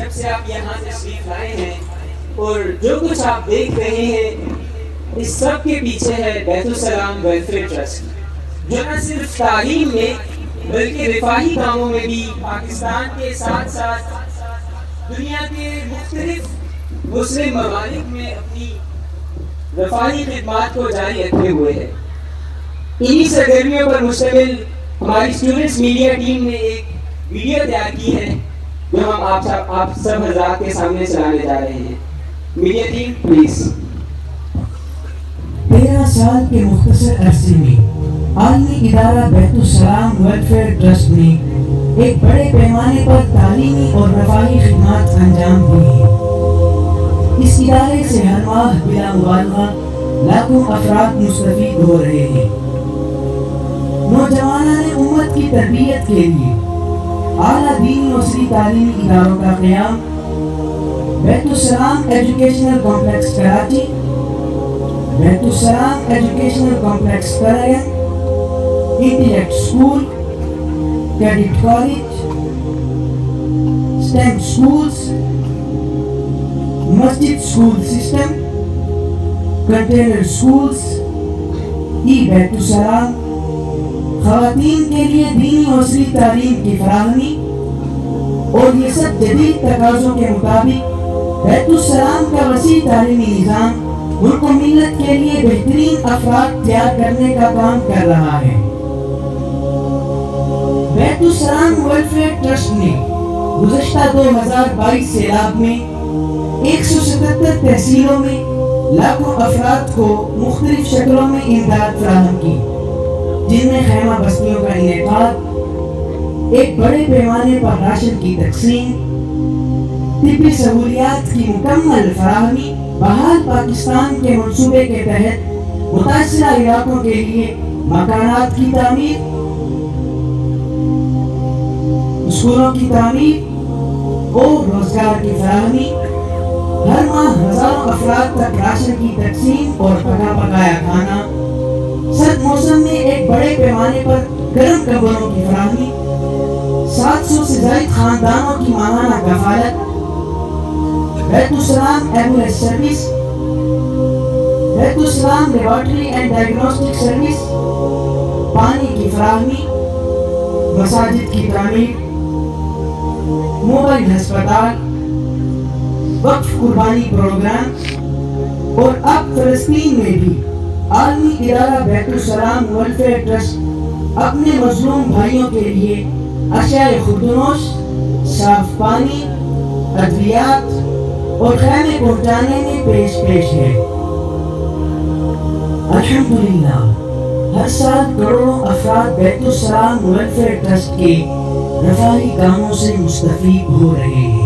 جب سے آپ یہاں تشریف لائے ہیں اور جو کچھ آپ دیکھ رہے ہیں اس سب کے پیچھے ہے بیت السلام ویلفیئر ٹرسٹ، جو نہ صرف تعلیم میں بلکہ رفاہی کاموں میں بھی پاکستان کے ساتھ ساتھ دنیا کے مختلف مسلم ممالک میں اپنی رفاہی خدمات کو جاری رکھے ہوئے ہے۔ انہی سرگرمیوں پر مشتمل ہماری اسٹوڈنٹس میڈیا ٹیم نے ایک ویڈیو تیار کی ہے جو ہم آپ سب حضرات کے سامنے چلانے جا رہے ہیں۔ Media team please. 13 سال کے مختصر عرصے میں عالمی ادارہ بیت السلام ویلفیئر ٹرسٹ نے ایک بڑے پیمانے پر تعلیمی اور رفاہی خدمات انجام دی ہیں۔ اس ادارے سے ہر ماہ بلا مبالغہ لاکھوں افراد مستفید ہو رہے ہیں۔ نوجوانان امت کی تربیت کے لیے اعلیٰ دینی و عصری تعلیمی اداروں کا قیام بیت ussalam educational complex Karachi, Bait ussalam educational complex کرائن، intellect school, cadet college, STEM schools, Masjid school system, container schools, e Bait ussalam, خواتین کے لیے دینی و عصری تعلیم کی فراہمی اور یہ سب جدید تقاضوں کے مطابق بیت السلام کا وسیع تعلیمی نظام ملک و ملت کے لیے بہترین افراد تیار کرنے کا کام کر رہا ہے۔ بیت السلام ویلفیئر ٹرسٹ نے گزشتہ 2022 سیلاب میں 177 تحصیلوں میں لاکھوں افراد کو مختلف شکلوں میں امداد فراہم کی، جن میں خیمہ بستیوں کا انعقاد، ایک بڑے پیمانے پر راشن کی تقسیم، طبی سہولیات کی مکمل فراہمی، بحال پاکستان کے منصوبے کے تحت متاثرہ علاقوں کے لیے مکانات کی تعمیر، اسکولوں کی تعمیر اور روزگار کی فراہمی، ہر ماہ ہزاروں افراد تک راشن کی تقسیم اور پکا پکایا کھانا، سرد موسم میں ایک بڑے پیمانے پر گرم کمبلوں کی فراہمی، 700 سے زائد خاندانوں کی ماہانہ کفالت، بیت السلام ایمبولینس سروس، بیت السلام لیبارٹری اینڈ ڈائگنوسٹک سروس، پانی کی فراہمی، مساجد کی تعمیر، موبائل ہسپتال، وقف قربانی پروگرام، اور اب فلسطین میں بھی عالمی ادارہ بیت السلام ویلفیئر ٹرسٹ اپنے مظلوم بھائیوں کے لیے اشیاء خردنوش، صاف پانی، ادویات اور خیمے پہنچانے میں پیش ہے۔ الحمدللہ ہر سال کروڑوں افراد بیت السلام ویلفیئر ٹرسٹ کے رفاہی کاموں سے مستفید ہو رہے ہیں۔